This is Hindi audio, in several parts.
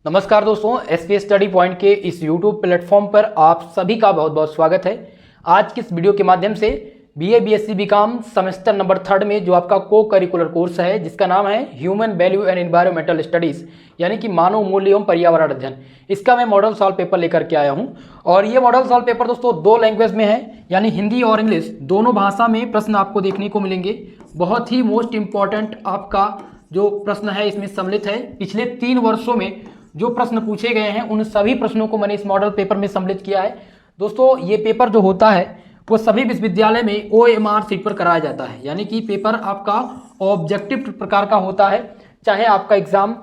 नमस्कार दोस्तों, एसपीएस स्टडी पॉइंट के इस यूट्यूब प्लेटफॉर्म पर आप सभी का बहुत बहुत स्वागत है। आज की इस वीडियो के माध्यम से BA BSc BCom semester number 3 में जो आपका को करिकुलर कोर्स है जिसका नाम है human value and environmental studies यानी कि मानव मूल्य एवं पर्यावरण अध्ययन, इसका मैं मॉडल सॉल्व पेपर लेकर के आया हूं। और ये मॉडल सॉल्व पेपर दोस्तों 2 लैंग्वेज में है, यानी हिंदी और इंग्लिश दोनों भाषा में प्रश्न आपको देखने को मिलेंगे। बहुत ही मोस्ट इंपॉर्टेंट आपका जो प्रश्न है इसमें सम्मिलित है। पिछले 3 वर्षों में जो प्रश्न पूछे गए हैं उन सभी प्रश्नों को मैंने इस मॉडल पेपर में सम्मिलित किया है। दोस्तों ये पेपर जो होता है वो सभी विश्वविद्यालय में OMR सीट पर कराया जाता है, यानी कि पेपर आपका ऑब्जेक्टिव प्रकार का होता है। चाहे आपका एग्जाम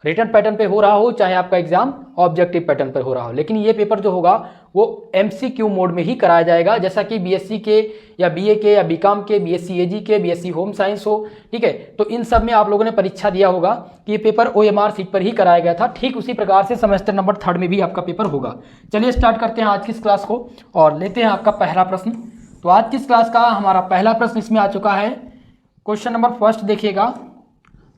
रिटन पैटर्न पे हो रहा हो, चाहे आपका एग्जाम ऑब्जेक्टिव पैटर्न पर हो रहा हो, लेकिन ये पेपर जो होगा वो MCQ मोड में ही कराया जाएगा। जैसा कि बीएससी के या बीए के या बीकॉम के, बीएससी एजी के, बीएससी होम साइंस हो, ठीक है, तो इन सब में आप लोगों ने परीक्षा दिया होगा कि ये पेपर OMR सीट पर ही कराया गया था। ठीक उसी प्रकार से सेमेस्टर नंबर 3 में भी आपका पेपर होगा। चलिए स्टार्ट करते हैं आज की इस क्लास को और लेते हैं आपका पहला प्रश्न। तो आज की इस क्लास का हमारा पहला प्रश्न इसमें आ चुका है। क्वेश्चन नंबर फर्स्ट देखिएगा,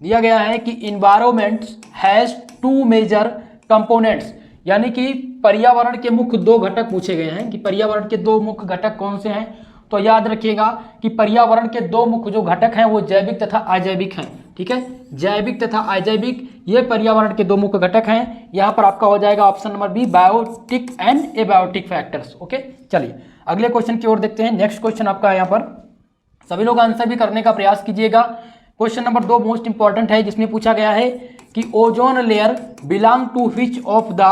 दिया गया है कि इन्वायरमेंट हैज 2 मेजर कंपोनेंट्स, यानी कि पर्यावरण के मुख्य 2 घटक पूछे गए हैं कि पर्यावरण के 2 मुख्य घटक कौन से हैं। तो याद रखिएगा कि पर्यावरण के 2 मुख्य जो घटक हैं वो जैविक तथा अजैविक हैं। ठीक है, जैविक तथा अजैविक ये पर्यावरण के 2 मुख्य घटक हैं। यहाँ पर आपका हो जाएगा option number B, biotic and abiotic factors. Okay, चलिए अगले क्वेश्चन की ओर देखते हैं। नेक्स्ट क्वेश्चन आपका है यहाँ पर, सभी लोग आंसर भी करने का प्रयास कीजिएगा। क्वेश्चन नंबर 2 मोस्ट इंपॉर्टेंट है, जिसमें पूछा गया है कि ozone layer belong to which of the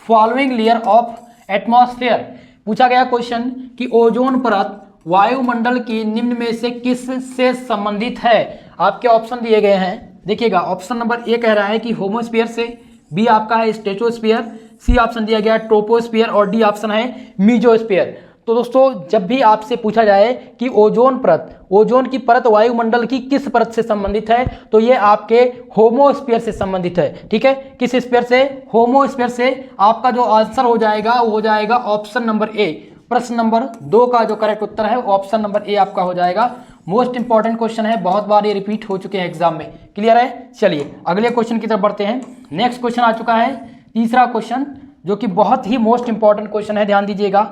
following layer of atmosphere. पूछा गया क्वेश्चन कि ओजोन परत वायुमंडल की निम्न में से किस से संबंधित है। आपके ऑप्शन दिए गए हैं, देखिएगा ऑप्शन नंबर ए कह रहा है कि होमोस्फीयर से, बी आपका है स्ट्रेटोस्फीयर, सी ऑप्शन दिया गया है ट्रोपोस्फीयर और डी ऑप्शन है मीजोस्फीयर। तो दोस्तों जब भी आपसे पूछा जाए कि ओजोन परत, ओजोन की परत वायुमंडल की किस परत से संबंधित है, तो ये आपके होमोस्फीयर से संबंधित है। ठीक है, किस स्फीयर से? होमोस्फीयर से। आपका जो आंसर हो जाएगा वो हो जाएगा ऑप्शन नंबर ए। प्रश्न नंबर 2 का जो करेक्ट उत्तर है ऑप्शन नंबर ए आपका हो जाएगा। मोस्ट इंपॉर्टेंट क्वेश्चन है, बहुत बार ये रिपीट हो चुके हैं एग्जाम में। क्लियर है? चलिए अगले क्वेश्चन की तरफ बढ़ते हैं। नेक्स्ट क्वेश्चन आ चुका है, तीसरा क्वेश्चन, जो कि बहुत ही मोस्ट इंपॉर्टेंट क्वेश्चन है, ध्यान दीजिएगा।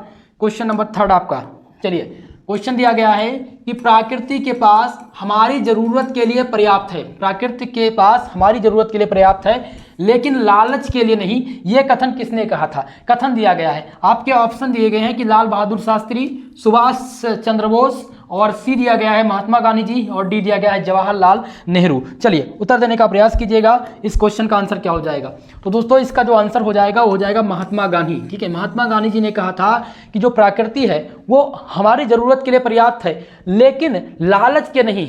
क्वेश्चन नंबर 3 आपका, चलिए क्वेश्चन दिया गया है कि प्रकृति के पास हमारी जरूरत के लिए पर्याप्त है, प्रकृति के पास हमारी जरूरत के लिए पर्याप्त है लेकिन लालच के लिए नहीं। यह कथन किसने कहा था? कथन दिया गया है, आपके ऑप्शन दिए गए हैं कि लाल बहादुर शास्त्री, सुभाष चंद्र बोस, और सी दिया गया है महात्मा गांधी जी, और डी दिया गया है जवाहरलाल नेहरू। चलिए उत्तर देने का प्रयास कीजिएगा, इस क्वेश्चन का आंसर क्या हो जाएगा। तो दोस्तों इसका जो आंसर हो जाएगा वो हो जाएगा महात्मा गांधी। ठीक है, महात्मा गांधी जी ने कहा था कि जो प्रकृति है वो हमारी जरूरत के लिए पर्याप्त है लेकिन लालच के नहीं,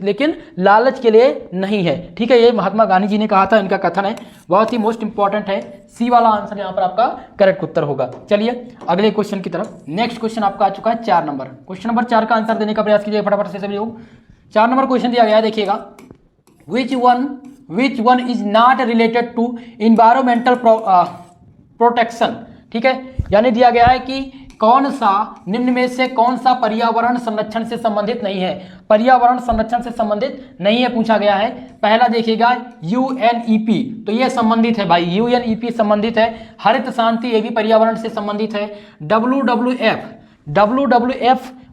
लेकिन लालच के लिए नहीं है। ठीक है, ये महात्मा गांधी जी ने कहा था, इनका कथन है, बहुत ही मोस्ट इंपॉर्टेंट है। सी वाला आंसर यहाँ पर आपका करेक्ट उत्तर होगा। चलिए अगले क्वेश्चन की तरफ। नेक्स्ट क्वेश्चन आपका आ चुका है 4 नंबर। क्वेश्चन नंबर 4 का आंसर देने का प्रयास कीजिए फटाफट से सभी लोग। 4 नंबर क्वेश्चन दिया गया है, देखिएगा, which one is not related to environmental protection. ठीक है, यानी दिया गया है कि कौन सा निम्न में से कौन सा पर्यावरण संरक्षण से संबंधित नहीं है, पर्यावरण संरक्षण से संबंधित नहीं है पूछा गया है। पहला देखिएगा UNEP, तो ये संबंधित है भाई, UNEP संबंधित है। हरित शांति ये भी पर्यावरण से संबंधित है। WWF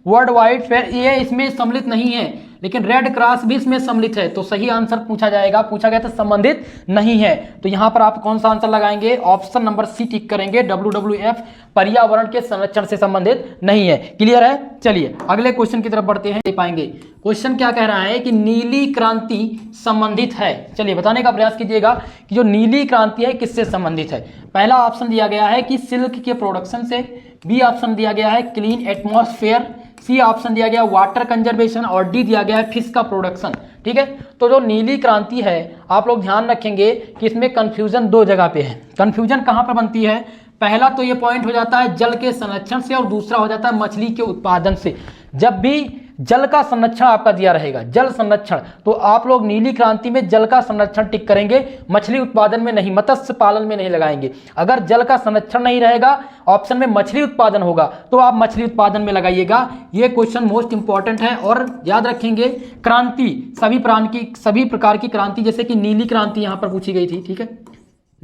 वर्ल्ड वाइड फेयर ये इसमें सम्मिलित नहीं है, लेकिन रेड क्रॉस भी इसमें सम्मिलित है। तो सही आंसर पूछा जाएगा, पूछा गया तो संबंधित नहीं है। तो यहां पर आप कौन सा आंसर लगाएंगे? ऑप्शन नंबर सी टिक करेंगे, WWF पर्यावरण के संरक्षण से संबंधित नहीं है। क्लियर है? चलिए अगले क्वेश्चन की तरफ बढ़ते हैं, दे पाएंगे। क्वेश्चन क्या कह रहा है कि नीली क्रांति संबंधित है। चलिए बताने का प्रयास कीजिएगा कि जो नीली क्रांति है किससे संबंधित है। पहला ऑप्शन दिया गया है कि सिल्क के प्रोडक्शन से, बी ऑप्शन दिया गया है क्लीन एटमॉस्फेयर, सी ऑप्शन दिया गया वाटर कंजर्वेशन, और डी दिया गया है फिश का प्रोडक्शन। ठीक है, तो जो नीली क्रांति है आप लोग ध्यान रखेंगे कि इसमें कंफ्यूजन 2 जगह पे है। कंफ्यूजन कहाँ पर बनती है? पहला तो ये पॉइंट हो जाता है जल के संरक्षण से, और दूसरा हो जाता है मछली के उत्पादन से। जब भी जल का संरक्षण आपका दिया रहेगा, जल संरक्षण, तो आप लोग नीली क्रांति में जल का संरक्षण टिक करेंगे, मछली उत्पादन में नहीं, मत्स्य पालन में नहीं लगाएंगे। अगर जल का संरक्षण नहीं रहेगा, ऑप्शन में मछली उत्पादन होगा, तो आप मछली उत्पादन में लगाइएगा। ये क्वेश्चन मोस्ट इंपॉर्टेंट है और याद रखेंगे क्रांति सभी प्रकार की क्रांति, जैसे कि नीली क्रांति यहां पर पूछी गई थी। ठीक है,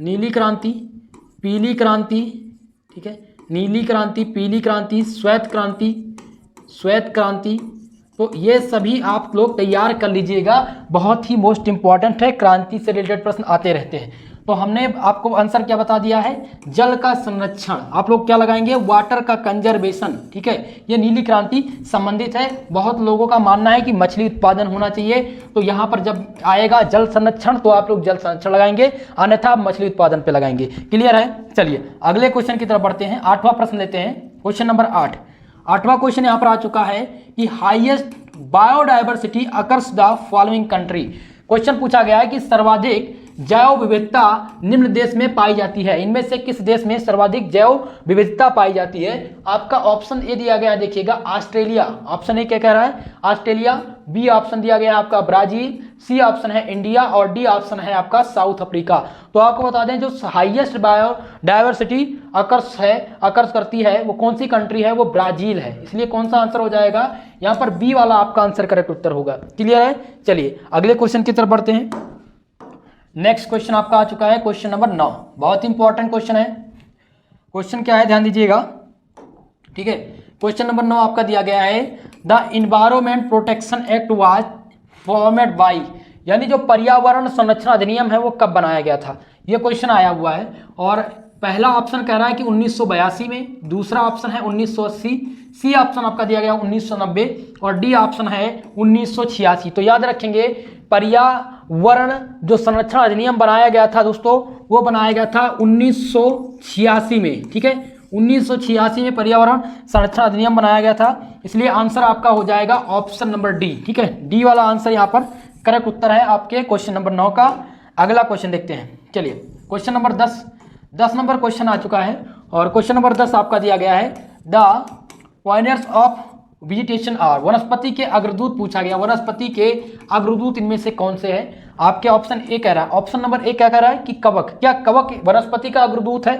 नीली क्रांति, पीली क्रांति, ठीक है, नीली क्रांति, पीली क्रांति, श्वेत क्रांति, श्वेत क्रांति। तो ये सभी आप लोग तैयार कर लीजिएगा, बहुत ही मोस्ट इंपॉर्टेंट है, क्रांति से रिलेटेड प्रश्न आते रहते हैं। तो हमने आपको आंसर क्या बता दिया है, जल का संरक्षण, आप लोग क्या लगाएंगे, वाटर का कंजर्वेशन, ठीक है, ये नीली क्रांति संबंधित है। बहुत लोगों का मानना है कि मछली उत्पादन होना चाहिए, तो यहाँ पर जब आएगा जल संरक्षण तो आप लोग जल संरक्षण लगाएंगे, अन्यथा मछली उत्पादन पे लगाएंगे। क्लियर है। चलिए अगले क्वेश्चन की तरफ बढ़ते हैं। 8वां प्रश्न लेते हैं, क्वेश्चन नंबर 8। 8वां क्वेश्चन यहाँ पर आ चुका है कि highest biodiversity occurs the following country. Question पूछा गया है कि सर्वाधिक जैव विविधता निम्न देश में पाई जाती है, इनमें से किस देश में सर्वाधिक जैव विविधता पाई जाती है। आपका ऑप्शन ए दिया गया है, देखिएगा ऑस्ट्रेलिया, ऑप्शन ए क्या कह रहा है, ऑस्ट्रेलिया। बी ऑप्शन दिया गया है आपका ब्राजील, सी ऑप्शन है इंडिया और डी ऑप्शन है आपका साउथ अफ्रीका। तो आपको बता दें जो हाईएस्ट बायोडायवर्सिटी अकर्स करती है वो कौन सी कंट्री है, वो ब्राजील है। इसलिए कौन सा आंसर हो जाएगा यहाँ पर, बी वाला आपका आंसर करेक्ट उत्तर होगा। क्लियर है। चलिए अगले क्वेश्चन की तरफ बढ़ते हैं। नेक्स्ट क्वेश्चन आपका आ चुका है, क्वेश्चन नंबर 9। बहुत इंपॉर्टेंट क्वेश्चन है। क्वेश्चन क्या है, ध्यान दीजिएगा, ठीक है। क्वेश्चन नंबर 9 आपका दिया गया है, the environment protection act was formed by, यानी जो पर्यावरण संरक्षण अधिनियम है वो कब बनाया गया था, ये क्वेश्चन आया हुआ है। और पहला ऑप्शन कह रहा है कि 1982 में, दूसरा ऑप्शन है 1980, सी ऑप्शन आपका दिया गया 1990 और डी ऑप्शन है 1986। तो याद रखेंगे पर्यावरण जो संरक्षण अधिनियम बनाया गया था दोस्तों, वो बनाया गया था 1986 में, ठीक है, 1986 में पर्यावरण संरक्षण अधिनियम बनाया गया था। इसलिए आंसर आपका हो जाएगा ऑप्शन नंबर डी, ठीक है, डी वाला आंसर यहाँ पर करेक्ट उत्तर है आपके क्वेश्चन नंबर 9 का। अगला क्वेश्चन देखते हैं। चलिए क्वेश्चन नंबर 10 नंबर क्वेश्चन आ चुका है और क्वेश्चन नंबर 10 आपका दिया गया है, the pointers of vegetation are, वनस्पति के अग्रदूत पूछा गया, वनस्पति के अग्रदूत इनमें से कौन से हैं। आपके ऑप्शन ए कह रहा है, ऑप्शन नंबर ए क्या कह रहा है कि कवक, क्या कवक वनस्पति का अग्रदूत है।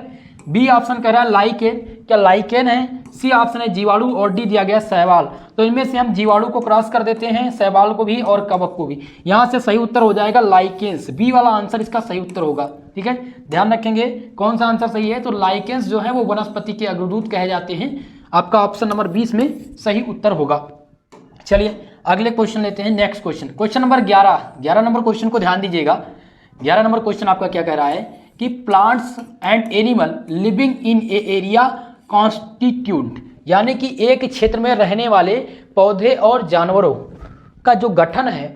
बी ऑप्शन कह रहा है लाइकेन, क्या लाइकेन है। सी ऑप्शन है जीवाणु और डी दिया गया शैवाल। तो इनमें से हम जीवाणु को क्रॉस कर देते हैं, शैवाल को भी और कवक को भी। यहाँ से सही उत्तर हो जाएगा लाइकेंस, बी वाला आंसर इसका सही उत्तर होगा, ठीक है। ध्यान रखेंगे कौन सा आंसर सही है, तो लाइकेंस जो है वो वनस्पति के अग्रदूत कहे जाते हैं। आपका ऑप्शन नंबर 20 में सही उत्तर होगा। चलिए अगले क्वेश्चन लेते हैं। Next question, question number 11 number question को ध्यान दीजिएगा। 11 नंबर क्वेश्चन आपका क्या कह रहा है कि plants and animal living in A area constitute, यानी कि एक क्षेत्र में रहने वाले पौधे और जानवरों का जो गठन है,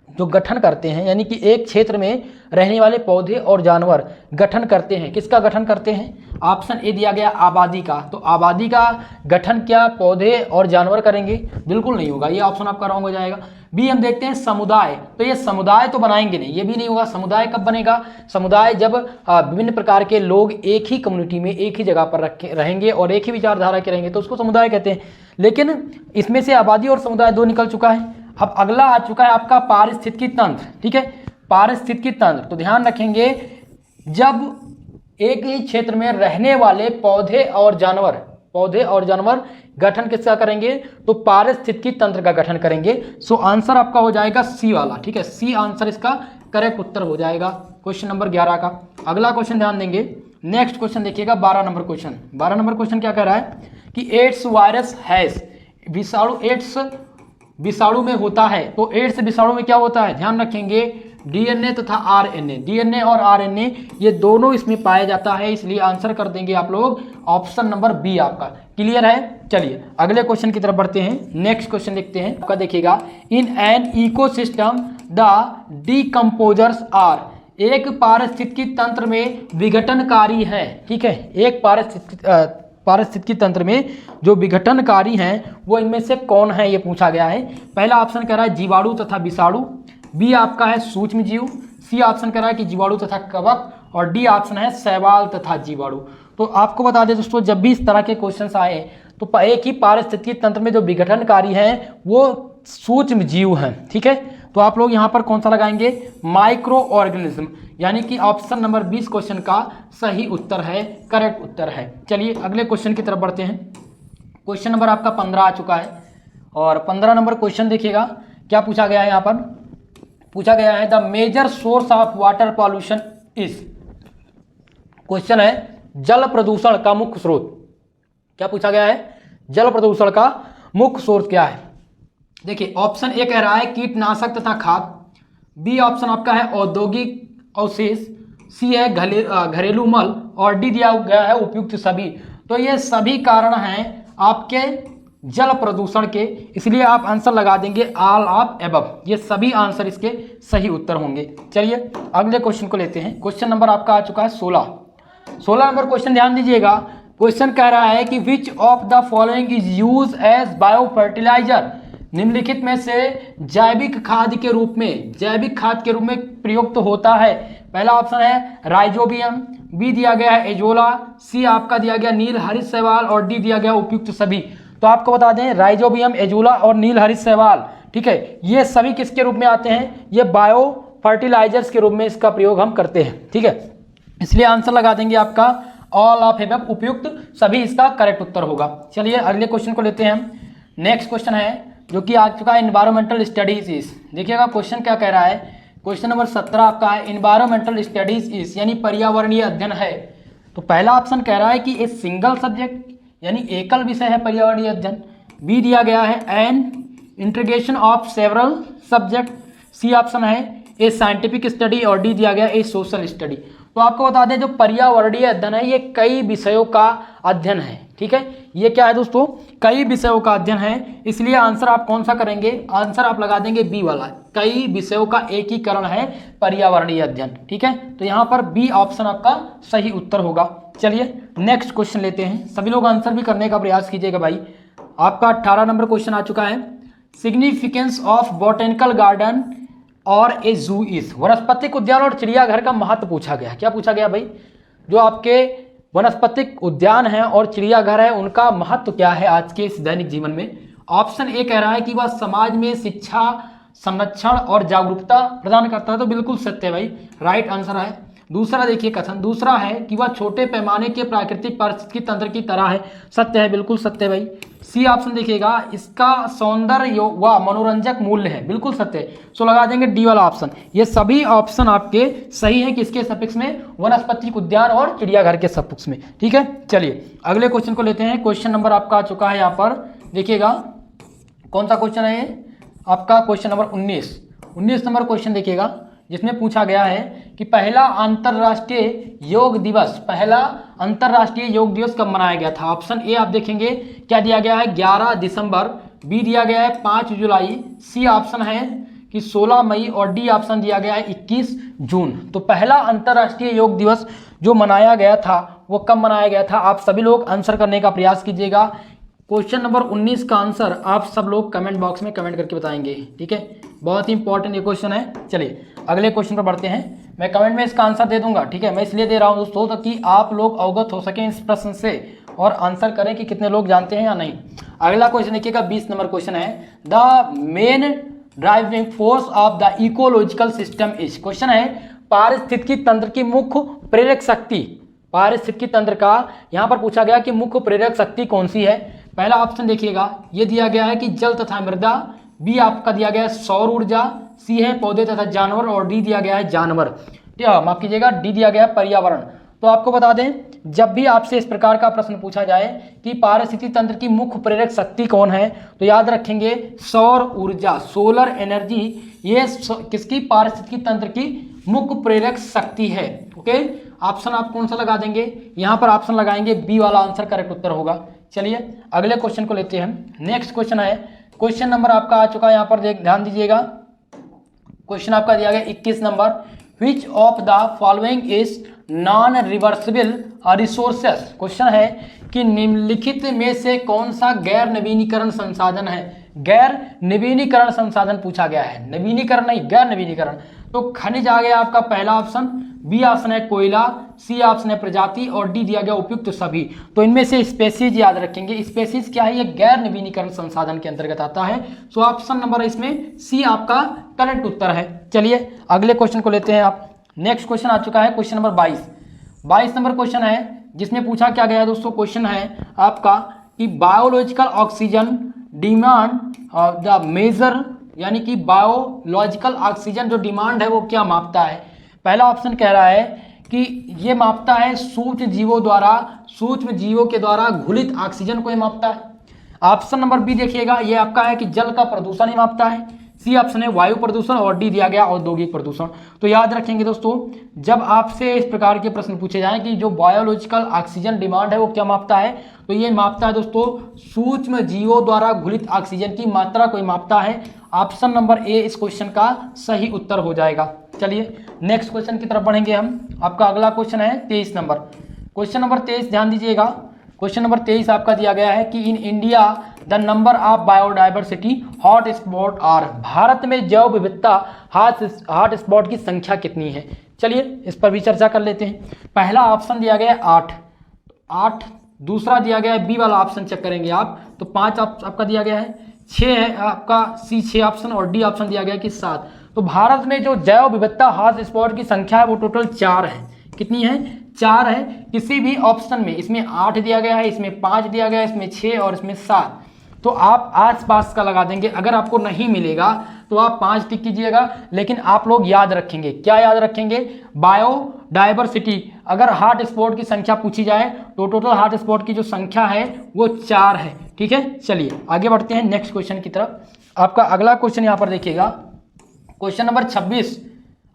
जो गठन करते हैं, यानी कि एक क्षेत्र में रहने वाले पौधे और जानवर गठन करते हैं, किसका गठन करते हैं। ऑप्शन ए दिया गया आबादी का। तो आबादी का गठन क्या पौधे और जानवर करेंगे, बिल्कुल नहीं होगा, ये ऑप्शन आपका रॉन्ग हो जाएगा। बी हम देखते हैं समुदाय, तो ये समुदाय तो बनाएंगे नहीं, ये भी नहीं होगा। समुदाय कब बनेगा, समुदाय जब विभिन्न प्रकार के लोग एक ही कम्युनिटी में एक ही जगह पर रहेंगे और एक ही विचारधारा के रहेंगे, तो उसको समुदाय कहते हैं। लेकिन इसमें से आबादी और समुदाय दो निकल चुका है। अब अगला आ चुका है आपका पारिस्थितिकी तंत्र, ठीक है, पारिस्थितिकी तंत्र। तो ध्यान रखेंगे जब एक ही क्षेत्र में रहने वाले पौधे और जानवर गठन किसका करेंगे, तो पारिस्थितिकी तंत्र का गठन करेंगे। सो आंसर आपका हो जाएगा सी वाला, ठीक है, सी आंसर इसका करेक्ट उत्तर हो जाएगा क्वेश्चन नंबर 11 का। अगला क्वेश्चन ध्यान देंगे। नेक्स्ट क्वेश्चन देखिएगा 12 नंबर क्वेश्चन। 12 नंबर क्वेश्चन क्या कह रहा है कि एड्स वायरस हैज, विषाणु एड्स विषाणु में होता है, तो एड्स विषाणु में क्या होता है, ध्यान रखेंगे डीएनए तथा आरएनए, डीएनए और आरएनए ये दोनों इसमें पाया जाता है। इसलिए आंसर कर देंगे आप लोग ऑप्शन नंबर बी आपका। क्लियर है। चलिए अगले क्वेश्चन की तरफ बढ़ते हैं। नेक्स्ट क्वेश्चन देखते हैं। आपका देखिएगा in an ecosystem the decomposers are, एक पारिस्थितिकी तंत्र में विघटनकारी है, ठीक है, एक पारिस्थितिकी तंत्र में जो विघटनकारी हैं वो इनमें से कौन है, ये पूछा गया है। पहला ऑप्शन कह रहा है जीवाणु तथा विषाणु, बी आपका है सूक्ष्म जीव, सी ऑप्शन कह रहा है कि जीवाणु तथा कवक और डी ऑप्शन है शैवाल तथा जीवाणु। तो आपको बता दें दोस्तों, जब भी इस तरह के क्वेश्चंस आए तो एक ही पारिस्थितिकी तंत्र में जो विघटनकारी हैं वो सूक्ष्म जीव हैं, ठीक है। तो आप लोग यहाँ पर कौन सा लगाएंगे, माइक्रो ऑर्गेनिज्म, यानी कि ऑप्शन नंबर 20 क्वेश्चन का सही उत्तर है, करेक्ट उत्तर है। चलिए अगले क्वेश्चन की तरफ बढ़ते हैं। क्वेश्चन नंबर आपका 15 आ चुका है और 15 नंबर क्वेश्चन देखिएगा क्या पूछा गया है। यहाँ पर पूछा गया है the major source of water pollution is, question है जल प्रदूषण का मुख्य स्रोत। क्या पूछा गया है? जल प्रदूषण का मुख्य स्रोत क्या है? देखिए ऑप्शन ए कह रहा है कीटनाशक तथा खाद, बी ऑप्शन आपका है औद्योगिक अवशेष, सी है घरेलू मल और डी दिया गया है उपयुक्त सभी। तो ये सभी कारण हैं आपके जल प्रदूषण के, इसलिए आप आंसर लगा देंगे ऑल ऑफ एबव। ये सभी आंसर इसके सही उत्तर होंगे। चलिए अगले क्वेश्चन को लेते हैं। क्वेश्चन नंबर आपका आ चुका है 16 नंबर क्वेश्चन ध्यान दीजिएगा। क्वेश्चन कह रहा है कि which of the following is use as bio fertiliser, निम्नलिखित में से जैविक खाद के रूप में प्रयुक्त होता है। पहला ऑप्शन है राइजोबियम, बी दिया गया है एजोला, सी आपका दिया गया नील हरित शैवाल और डी दिया गया उपयुक्त सभी। तो आपको बता दें राइजोबियम, एजोला और नील हरित शैवाल, ठीक है, ये सभी किसके रूप में आते हैं? ये बायो फर्टिलाइजर्स के रूप में इसका प्रयोग हम करते हैं, ठीक है। इसलिए आंसर लगा देंगे आपका ऑल ऑफ एबव उपयुक्त सभी इसका करेक्ट उत्तर होगा। चलिए अगले क्वेश्चन को लेते हैं हम। नेक्स्ट क्वेश्चन है जो कि आ चुका है एनवायरमेंटल स्टडीज इज। देखिएगा क्वेश्चन क्या कह रहा है। क्वेश्चन नंबर 17 आपका है एनवायरमेंटल स्टडीज इज यानी पर्यावरणीय अध्ययन है। तो पहला ऑप्शन कह रहा है कि ए सिंगल सब्जेक्ट यानी एकल विषय है पर्यावरणीय अध्ययन, बी दिया गया है an integration of several subject, C option है ए साइंटिफिक स्टडी और डी दिया गया ए सोशल स्टडी। तो आपको बता दें जो पर्यावरणीय अध्ययन है ये कई विषयों का अध्ययन है, ठीक है। ये क्या है दोस्तों? कई विषयों का अध्ययन है, इसलिए आंसर आप कौन सा करेंगे? आंसर आप लगा देंगे बी वाला, कई विषयों का एकीकरण है पर्यावरणीय अध्ययन, ठीक है। तो यहाँ पर बी ऑप्शन आपका सही उत्तर होगा। चलिए नेक्स्ट क्वेश्चन लेते हैं। सभी लोग आंसर भी करने का प्रयास कीजिएगा भाई। आपका 18 नंबर क्वेश्चन आ चुका है सिग्निफिकेंस ऑफ बोटेनिकल गार्डन और ए जू इज, वनस्पतिक उद्यान और चिड़ियाघर का महत्व पूछा गया। क्या पूछा गया भाई? जो आपके वनस्पतिक उद्यान है और चिड़ियाघर है उनका महत्व क्या है आज के इस दैनिक जीवन में? ऑप्शन ए कह रहा है कि वह समाज में शिक्षा, संरक्षण और जागरूकता प्रदान करता है। तो बिल्कुल सत्य है भाई, राइट आंसर है। दूसरा देखिए कथन, दूसरा है कि वह छोटे पैमाने के प्राकृतिक पारिस्थितिकी तंत्र की तरह है। सत्य है, बिल्कुल सत्य है भाई। सी ऑप्शन देखिएगा इसका सौंदर्य व मनोरंजक मूल्य है, बिल्कुल सत्य है। सो लगा देंगे डी वाला ऑप्शन। ये सभी ऑप्शन आपके सही है किसके सपिक्स में? वनस्पतिक उद्यान और चिड़ियाघर के सपिक्स में, ठीक है। चलिए अगले क्वेश्चन को लेते हैं। क्वेश्चन नंबर आपका आ चुका है यहाँ पर, देखिएगा कौन सा क्वेश्चन है ये? आपका क्वेश्चन नंबर 19 नंबर क्वेश्चन देखिएगा, जिसमें पूछा गया है कि पहला अंतर्राष्ट्रीय योग दिवस कब मनाया गया था? ऑप्शन ए आप देखेंगे क्या दिया गया है 11 दिसंबर, बी दिया गया है 5 जुलाई, सी ऑप्शन है कि 16 मई और डी ऑप्शन दिया गया है 21 जून। तो पहला अंतर्राष्ट्रीय योग दिवस जो मनाया गया था वो कब मनाया गया था? आप सभी लोग आंसर करने का प्रयास कीजिएगा। क्वेश्चन नंबर 19 का आंसर आप सब लोग कमेंट बॉक्स में कमेंट करके बताएंगे, ठीक है। बहुत ही इंपॉर्टेंट ये क्वेश्चन है। चलिए अगले क्वेश्चन पर बढ़ते हैं। मैं कमेंट में इसका आंसर दे दूंगा, ठीक है। मैं इसलिए दे रहा हूं दोस्तों ताकि आप लोग अवगत हो सकें इस प्रश्न से और आंसर करें कि कितने लोग जानते हैं या नहीं। अगला क्वेश्चन देखिएगा 20 नंबर क्वेश्चन है the main driving force of the ecological system is. Question है पारिस्थितिकी तंत्र की मुख्य प्रेरक शक्ति, पारिस्थितिकी तंत्र का यहाँ पर पूछा गया कि मुख्य प्रेरक शक्ति कौन सी है? पहला ऑप्शन देखिएगा ये दिया गया है कि जल तथा मृदा, बी आपका दिया गया है सौर ऊर्जा, सी है पौधे तथा जानवर और डी दिया गया है जानवर, माफ कीजिएगा डी दिया गया है पर्यावरण। तो आपको बता दें जब भी आपसे इस प्रकार का प्रश्न पूछा जाए कि पारिस्थितिकी तंत्र की मुख्य प्रेरक शक्ति कौन है तो याद रखेंगे सौर ऊर्जा, सोलर एनर्जी, ये किसकी? पारिस्थितिकी तंत्र की मुख्य प्रेरक शक्ति है। ओके, ऑप्शन आप कौन सा लगा देंगे? यहाँ पर ऑप्शन लगाएंगे बी वाला आंसर करेक्ट उत्तर होगा। चलिए अगले क्वेश्चन को लेते हैं। नेक्स्ट क्वेश्चन है क्वेश्चन नंबर आपका आ चुका है यहाँ पर ध्यान दीजिएगा। क्वेश्चन आपका दिया गया 21 number, which of the following is non reversible resources. Question है कि निम्नलिखित में से कौन सा गैर नवीनीकरण संसाधन है? गैर नवीनीकरण संसाधन पूछा गया है, नवीनीकरण नहीं, गैर नवीनीकरण। तो खनिज आ गया आपका पहला ऑप्शन, बी ऑप्शन है कोयला, सी ऑप्शन है प्रजाति और डी दिया गया उपयुक्त सभी। तो इनमें से स्पेसीज याद रखेंगे, स्पेसीज क्या है? ये गैर नवीनीकरण संसाधन के अंतर्गत आता है। सो ऑप्शन नंबर इसमें सी आपका करेक्ट उत्तर है। चलिए अगले क्वेश्चन को लेते हैं आप। नेक्स्ट क्वेश्चन आ चुका है क्वेश्चन नंबर 22 नंबर क्वेश्चन है जिसमें पूछा क्या गया है दोस्तों? क्वेश्चन है आपका कि biological oxygen demand the major, यानी कि बायोलॉजिकल ऑक्सीजन जो डिमांड है वो क्या मापता है? पहला ऑप्शन कह रहा है कि ये मापता है सूक्ष्म जीवों के द्वारा घुलित ऑक्सीजन को ये मापता है। ऑप्शन नंबर बी देखिएगा, ये आपका है कि जल का प्रदूषण ही मापता है। सी ऑप्शन है वायु प्रदूषण, और डी दिया गया औद्योगिक प्रदूषण। तो याद रखेंगे दोस्तों, जब आपसे इस प्रकार के प्रश्न पूछे जाएं कि जो बायोलॉजिकल ऑक्सीजन डिमांड है वो क्या मापता है, तो ये मापता है दोस्तों सूक्ष्म जीवों द्वारा घुलित ऑक्सीजन की मात्रा को मापता है। ऑप्शन नंबर ए इस क्वेश्चन का सही उत्तर हो जाएगा। चलिए नेक्स्ट क्वेश्चन की तरफ बढ़ेंगे हम। आपका अगला क्वेश्चन है 23 नंबर। क्वेश्चन नंबर 23 ध्यान दीजिएगा। क्वेश्चन नंबर 23 आपका दिया गया है कि in India the number of biodiversity hot spot are. भारत में जैव विविधता हॉट स्पॉट की संख्या कितनी है। चलिए इस पर भी चर्चा कर लेते हैं। पहला ऑप्शन दिया गया है 8, दूसरा दिया गया है बी वाला ऑप्शन चेक करेंगे आप तो 5 आपका दिया गया है, 6 है आपका सी 6 ऑप्शन, और डी ऑप्शन दिया गया है कि 7। तो भारत में जो जैव विविधता हॉट स्पॉट की संख्या है वो टोटल 4 है। कितनी है? 4 है। किसी भी ऑप्शन में इसमें 8 दिया गया है, इसमें 5 दिया गया है, इसमें 6 और इसमें 7। तो आप आसपास का लगा देंगे। अगर आपको नहीं मिलेगा तो आप 5 टिक कीजिएगा, लेकिन आप लोग याद रखेंगे। क्या याद रखेंगे? बायोडाइवर्सिटी। अगर हॉट स्पॉट की संख्या पूछी जाए तो टोटल हॉट स्पॉट की जो संख्या है वो 4 है। ठीक है, चलिए आगे बढ़ते हैं नेक्स्ट क्वेश्चन की तरफ। आपका अगला क्वेश्चन यहाँ पर देखिएगा, क्वेश्चन नंबर 26,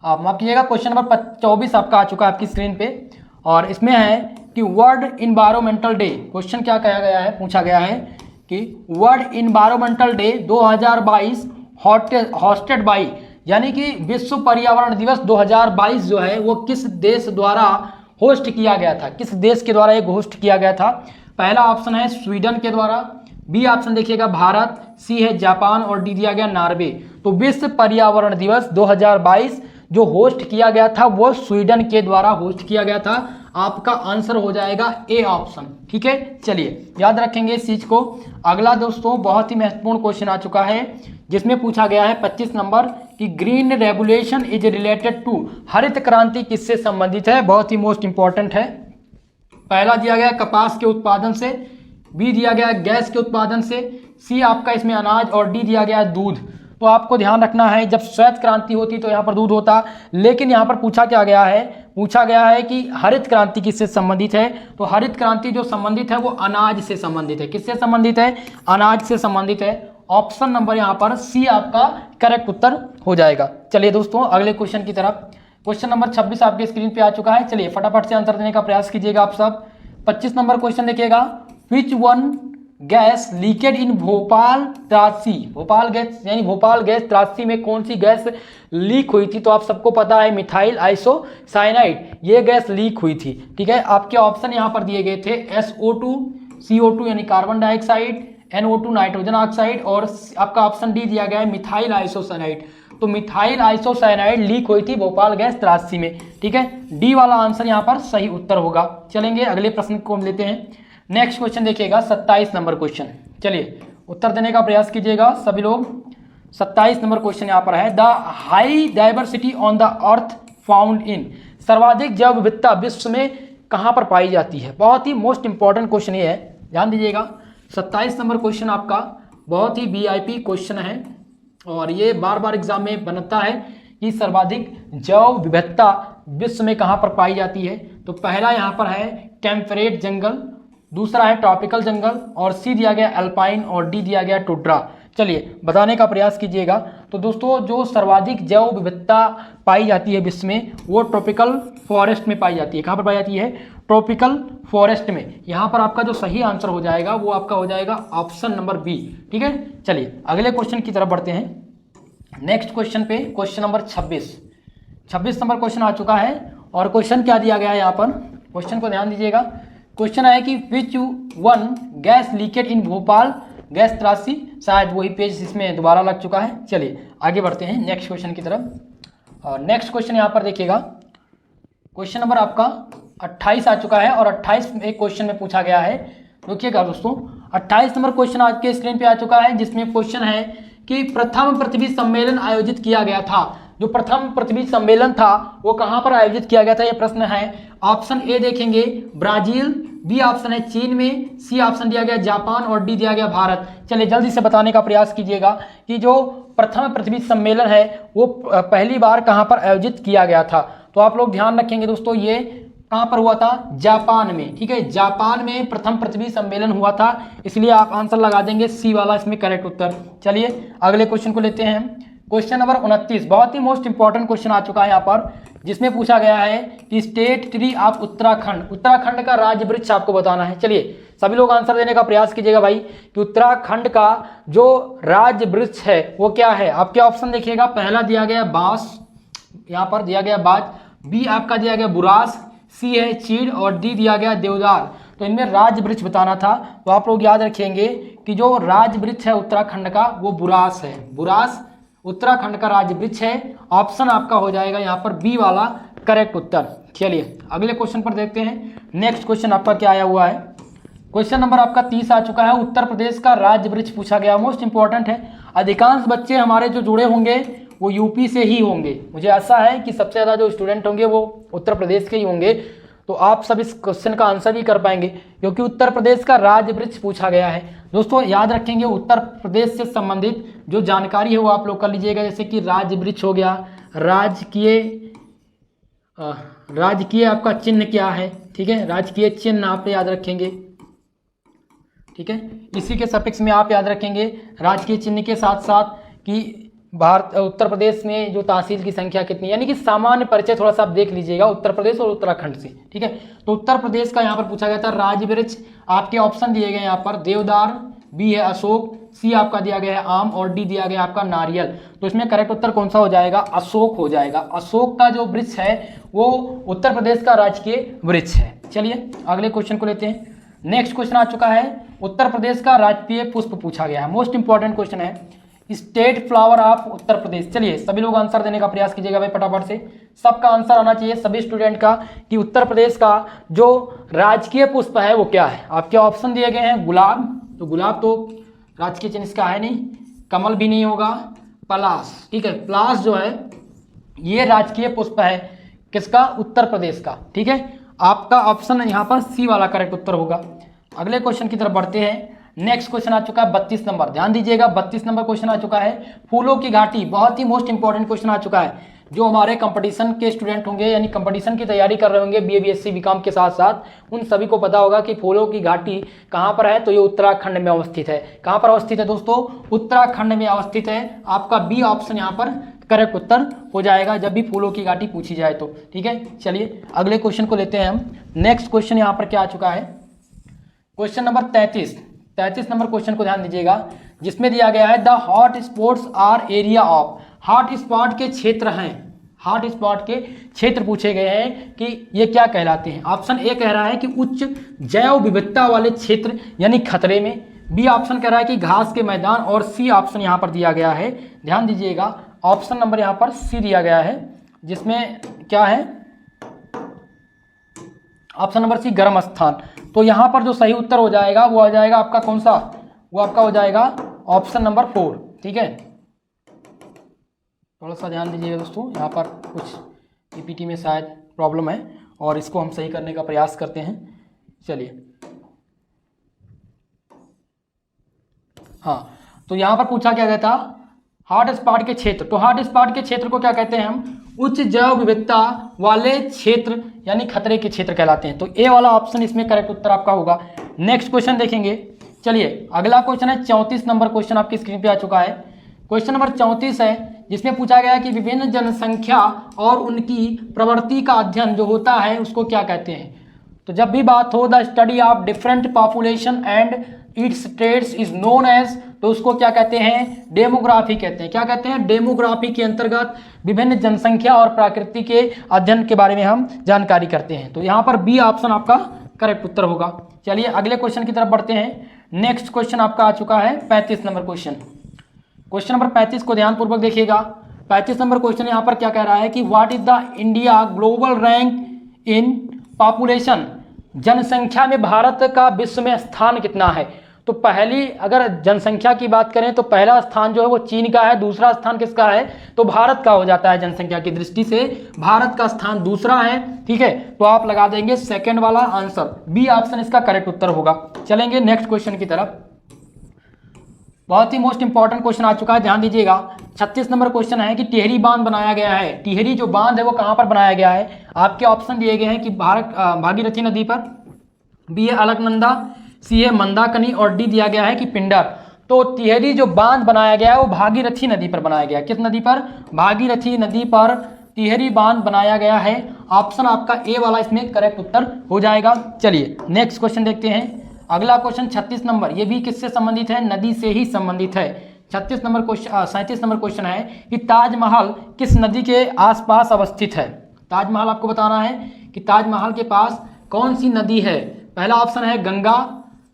आप माफ कीजिएगा, क्वेश्चन नंबर 24 आपका आ चुका है आपकी स्क्रीन पे, और इसमें है कि वर्ल्ड इन्वायरमेंटल डे। क्वेश्चन क्या कहा गया है, पूछा गया है कि world environmental day 2022 hosted by, यानी कि विश्व पर्यावरण दिवस 2022 जो है वो किस देश द्वारा होस्ट किया गया था, किस देश के द्वारा ये होस्ट किया गया था। पहला ऑप्शन है स्वीडन के द्वारा, बी ऑप्शन देखिएगा भारत, सी है जापान, और डी दिया गया नॉर्वे। तो विश्व पर्यावरण दिवस 2022 जो होस्ट किया गया था वो स्वीडन के द्वारा होस्ट किया गया था। आपका आंसर हो जाएगा ए ऑप्शन। ठीक है, चलिए याद रखेंगे इस चीज को। अगला दोस्तों बहुत ही महत्वपूर्ण क्वेश्चन आ चुका है, जिसमें पूछा गया है 25 नंबर कि green revolution is related to, हरित क्रांति किससे संबंधित है। बहुत ही मोस्ट इंपॉर्टेंट है। पहला दिया गया कपास के उत्पादन से, बी दिया गया गैस के उत्पादन से, सी आपका इसमें अनाज, और डी दिया गया दूध। तो आपको ध्यान रखना है, जब श्वेत क्रांति होती तो यहाँ पर दूध होता, लेकिन यहाँ पर पूछा क्या गया है, पूछा गया है कि हरित क्रांति किससे संबंधित है। तो हरित क्रांति जो संबंधित है वो अनाज से संबंधित है। किससे संबंधित है? अनाज से संबंधित है। ऑप्शन नंबर यहाँ पर सी आपका करेक्ट उत्तर हो जाएगा। चलिए दोस्तों अगले क्वेश्चन की तरफ। क्वेश्चन नंबर 26 आपके स्क्रीन पे आ चुका है। चलिए फटाफट से आंसर देने का प्रयास कीजिएगा आप सब। 25 नंबर क्वेश्चन देखिएगा, which one gas leaked in Bhopal त्रासी। भोपाल गैस यानी भोपाल गैस त्रासी में कौन सी गैस लीक हुई थी? तो आप सबको पता है मिथाइल आइसोसाइनाइड, ये गैस लीक हुई थी। ठीक है, आपके ऑप्शन यहाँ पर दिए गए थे SO2, CO2 यानी carbon dioxide, NO2 nitrogen oxide, और आपका ऑप्शन डी दिया गया है मिथाइल आइसोसाइनाइड। तो मिथाइल आइसोसाइनाइड लीक हुई थी भोपाल गैस त्रासी में। ठीक है, डी वाला आंसर यहाँ पर सही उत्तर होगा। चलेंगे अगले प्रश्न को हम लेते हैं। नेक्स्ट क्वेश्चन देखिएगा 27 नंबर क्वेश्चन। चलिए उत्तर देने का प्रयास कीजिएगा सभी लोग। 27 नंबर क्वेश्चन यहाँ पर है, the high diversity on the earth found in. सर्वाधिक जैव विविधता विश्व में कहाँ पर पाई जाती है। बहुत ही मोस्ट इंपॉर्टेंट क्वेश्चन ये है, ध्यान दीजिएगा। 27 नंबर क्वेश्चन आपका बहुत ही VIP क्वेश्चन है, और ये बार बार एग्जाम में बनता है कि सर्वाधिक जैव विविधता विश्व में कहाँ पर पाई जाती है। तो पहला यहाँ पर है टेम्परेट जंगल, दूसरा है ट्रॉपिकल जंगल, और सी दिया गया अल्पाइन, और डी दिया गया टुड्रा। चलिए बताने का प्रयास कीजिएगा। तो दोस्तों जो सर्वाधिक जैव विविधता पाई जाती है विश्व में वो ट्रॉपिकल फॉरेस्ट में पाई जाती है। कहाँ पर पाई जाती है? ट्रॉपिकल फॉरेस्ट में। यहाँ पर आपका जो सही आंसर हो जाएगा वो आपका हो जाएगा ऑप्शन नंबर बी। ठीक है, चलिए अगले क्वेश्चन की तरफ बढ़ते हैं। नेक्स्ट क्वेश्चन पे क्वेश्चन नंबर 26 नंबर क्वेश्चन आ चुका है, और क्वेश्चन क्या दिया गया है यहाँ पर, क्वेश्चन को ध्यान दीजिएगा। क्वेश्चन है कि which one gas leaked in Bhopal gas त्रासी। शायद वही पेज इसमें दोबारा लग चुका है। चलिए आगे बढ़ते हैं नेक्स्ट क्वेश्चन की तरफ। और नेक्स्ट क्वेश्चन यहाँ पर देखिएगा, क्वेश्चन नंबर आपका 28 आ चुका है, और 28 एक क्वेश्चन में पूछा गया है। देखिएगा दोस्तों 28 नंबर क्वेश्चन आज के स्क्रीन पे आ चुका है, जिसमें क्वेश्चन है कि प्रथम पृथ्वी सम्मेलन आयोजित किया गया था। जो प्रथम पृथ्वी सम्मेलन था वो कहाँ पर आयोजित किया गया था, ये प्रश्न है। ऑप्शन ए देखेंगे ब्राजील, बी ऑप्शन है चीन में, सी ऑप्शन दिया गया जापान, और डी दिया गया भारत। चलिए जल्दी से बताने का प्रयास कीजिएगा कि जो प्रथम पृथ्वी सम्मेलन है वो पहली बार कहाँ पर आयोजित किया गया था। तो आप लोग ध्यान रखेंगे दोस्तों, ये कहाँ पर हुआ था? जापान में। ठीक है, जापान में प्रथम पृथ्वी सम्मेलन हुआ था, इसलिए आप आंसर लगा देंगे सी वाला इसमें करेक्ट उत्तर। चलिए अगले क्वेश्चन को लेते हैं। क्वेश्चन नंबर 29 बहुत ही मोस्ट इंपॉर्टेंट क्वेश्चन आ चुका है यहाँ पर, जिसमें पूछा गया है कि state tree of Uttarakhand, Uttarakhand का राज्य वृक्ष आपको बताना है। चलिए सभी लोग आंसर देने का प्रयास कीजिएगा भाई कि उत्तराखंड का जो राज्य वृक्ष है वो क्या है। आपके ऑप्शन देखिएगा, पहला दिया गया बांस, यहाँ पर दिया गया बाज, बी आपका दिया गया बुरास, सी है चीड़ और डी दिया गया देवदार। तो इनमें राज्य वृक्ष बताना था, तो आप लोग याद रखेंगे कि जो राज्य वृक्ष है उत्तराखंड का वो बुरास है। बुरास उत्तराखंड का राज्य वृक्ष है। ऑप्शन आपका हो जाएगा यहाँ पर बी वाला करेक्ट उत्तर। चलिए अगले क्वेश्चन पर देखते हैं। नेक्स्ट क्वेश्चन आपका क्या आया हुआ है? क्वेश्चन नंबर आपका 30 आ चुका है। उत्तर प्रदेश का राज्य वृक्ष पूछा गया, मोस्ट इंपॉर्टेंट है। अधिकांश बच्चे हमारे जो जुड़े होंगे वो यूपी से ही होंगे, मुझे ऐसा है कि सबसे ज़्यादा जो स्टूडेंट होंगे वो उत्तर प्रदेश के ही होंगे, तो आप सब इस क्वेश्चन का आंसर भी कर पाएंगे क्योंकि उत्तर प्रदेश का राज्य वृक्ष पूछा गया है। दोस्तों याद रखेंगे, उत्तर प्रदेश से संबंधित जो जानकारी है वो आप लोग कर लीजिएगा, जैसे कि राज्य वृक्ष हो गया, राजकीय आपका चिन्ह क्या है। ठीक है, राजकीय चिन्ह आप याद रखेंगे। ठीक है, इसी के सफिक्स में आप याद रखेंगे राजकीय चिन्ह के साथ साथ कि भारत उत्तर प्रदेश में जो तहसील की संख्या कितनी, यानी कि सामान्य परिचय थोड़ा सा आप देख लीजिएगा उत्तर प्रदेश और उत्तराखंड से। ठीक है, तो उत्तर प्रदेश का यहाँ पर पूछा गया था राज्य वृक्ष। आपके ऑप्शन दिए गए यहाँ पर देवदार, बी है अशोक, सी आपका दिया गया है आम और डी दिया गया आपका नारियल। तो इसमें करेक्ट उत्तर कौन सा हो जाएगा? अशोक हो जाएगा। अशोक का जो वृक्ष है वो उत्तर प्रदेश का राजकीय वृक्ष है। चलिए अगले क्वेश्चन को लेते हैं। नेक्स्ट क्वेश्चन आ चुका है, उत्तर प्रदेश का राष्ट्रीय पुष्प पूछा गया है, मोस्ट इंपॉर्टेंट क्वेश्चन है। State flower of Uttar Pradesh. चलिए सभी लोग आंसर देने का प्रयास कीजिएगा भाई फटाफट से, सबका आंसर आना चाहिए सभी स्टूडेंट का कि उत्तर प्रदेश का जो राजकीय पुष्प है वो क्या है। आपके ऑप्शन दिए गए हैं गुलाब, तो गुलाब तो राजकीय चिन्ह इसका है नहीं, कमल भी नहीं होगा, पलाश। ठीक है, पलाश जो है ये राजकीय पुष्प है किसका? उत्तर प्रदेश का। ठीक है, आपका ऑप्शन यहाँ पर सी वाला करेक्ट उत्तर होगा। अगले क्वेश्चन की तरफ बढ़ते हैं। नेक्स्ट क्वेश्चन आ चुका है 32 नंबर, ध्यान दीजिएगा 32 नंबर क्वेश्चन आ चुका है। फूलों की घाटी, बहुत ही मोस्ट इंपॉर्टेंट क्वेश्चन आ चुका है। जो हमारे कंपटीशन के स्टूडेंट होंगे यानी कंपटीशन की तैयारी कर रहे होंगे बीए बीएससी बीकॉम के साथ साथ, उन सभी को पता होगा कि फूलों की घाटी कहाँ पर है, तो ये उत्तराखंड में अवस्थित है। कहाँ पर अवस्थित है दोस्तों? उत्तराखंड में अवस्थित है। आपका बी ऑप्शन यहाँ पर करेक्ट उत्तर हो जाएगा जब भी फूलों की घाटी पूछी जाए तो। ठीक है, चलिए अगले क्वेश्चन को लेते हैं हम। नेक्स्ट क्वेश्चन यहाँ पर क्या आ चुका है? क्वेश्चन नंबर 33 नंबर क्वेश्चन को ध्यान दीजिएगा, जिसमें दिया गया है the hot spots are area of. Hot spot के क्षेत्र हैं, हॉट स्पॉट के क्षेत्र पूछे गए हैं कि ये क्या कहलाते हैं। ऑप्शन ए कह रहा है कि उच्च जैव विविधता वाले क्षेत्र यानी खतरे में, बी ऑप्शन कह रहा है कि घास के मैदान, और सी ऑप्शन यहाँ पर दिया गया है, ध्यान दीजिएगा ऑप्शन नंबर यहाँ पर सी दिया गया है, जिसमें क्या है ऑप्शन नंबर सी गर्म स्थान। तो यहाँ पर जो सही उत्तर हो जाएगा वो आ जाएगा आपका कौन सा? वो आपका हो जाएगा ऑप्शन नंबर 4। ठीक है, थोड़ा सा ध्यान दीजिएगा दोस्तों, यहाँ पर कुछ पीपीटी में शायद प्रॉब्लम है और इसको हम सही करने का प्रयास करते हैं। चलिए हाँ, तो यहाँ पर पूछा क्या गया था हॉट स्पॉट के क्षेत्र। तो हॉट स्पॉट के क्षेत्र को क्या कहते हैं हम? उच्च जैव विविधता वाले क्षेत्र यानी खतरे के क्षेत्र कहलाते हैं। तो ए वाला ऑप्शन इसमें करेक्ट उत्तर आपका होगा। नेक्स्ट क्वेश्चन देखेंगे। चलिए अगला क्वेश्चन है 34 नंबर क्वेश्चन आपकी स्क्रीन पे आ चुका है। क्वेश्चन नंबर 34 है, जिसमें पूछा गया है कि विभिन्न जनसंख्या और उनकी प्रवृत्ति का अध्ययन जो होता है उसको क्या कहते हैं। तो जब भी बात हो the study of different population and its traits is known as, तो उसको क्या कहते हैं? डेमोग्राफी कहते हैं। क्या कहते हैं? डेमोग्राफी के अंतर्गत विभिन्न जनसंख्या और प्रकृति के अध्ययन के बारे में हम जानकारी करते हैं। तो यहाँ पर बी ऑप्शन आपका करेक्ट उत्तर होगा। चलिए अगले क्वेश्चन की तरफ बढ़ते हैं। नेक्स्ट क्वेश्चन आपका आ चुका है 35 नंबर क्वेश्चन। क्वेश्चन नंबर 35 को ध्यानपूर्वक देखिएगा। 35 नंबर क्वेश्चन यहाँ पर क्या कह रहा है कि what is the India global rank in population. जनसंख्या में भारत का विश्व में स्थान कितना है। तो पहली अगर जनसंख्या की बात करें तो पहला स्थान जो है वो चीन का है, दूसरा स्थान किसका है? तो भारत का हो जाता है। जनसंख्या की दृष्टि से भारत का स्थान दूसरा है। ठीक है, तो आप लगा देंगे सेकंड वाला आंसर, बी ऑप्शन इसका करेक्ट उत्तर होगा। चलेंगे नेक्स्ट क्वेश्चन की तरफ। बहुत ही मोस्ट इंपॉर्टेंट क्वेश्चन आ चुका है, ध्यान दीजिएगा। 36 नंबर क्वेश्चन है कि टिहरी बांध बनाया गया है। टिहरी जो बांध है वो कहाँ पर बनाया गया है? आपके ऑप्शन दिए गए हैं कि भागीरथी नदी पर, बी है अलकनंदा, सी है मंदाकिनी और डी दिया गया है कि पिंडर। तो टिहरी जो बांध बनाया गया है वो भागीरथी नदी पर बनाया गया है। किस नदी पर? भागीरथी नदी पर टिहरी बांध बनाया गया है। ऑप्शन आपका ए वाला इसमें करेक्ट उत्तर हो जाएगा। चलिए नेक्स्ट क्वेश्चन देखते हैं। अगला क्वेश्चन 36 नंबर, ये भी किससे संबंधित है? नदी से ही संबंधित है। 37 नंबर क्वेश्चन है कि ताजमहल किस नदी के आसपास अवस्थित है? ताजमहल आपको बताना है कि ताजमहल के पास कौन सी नदी है। पहला ऑप्शन है गंगा,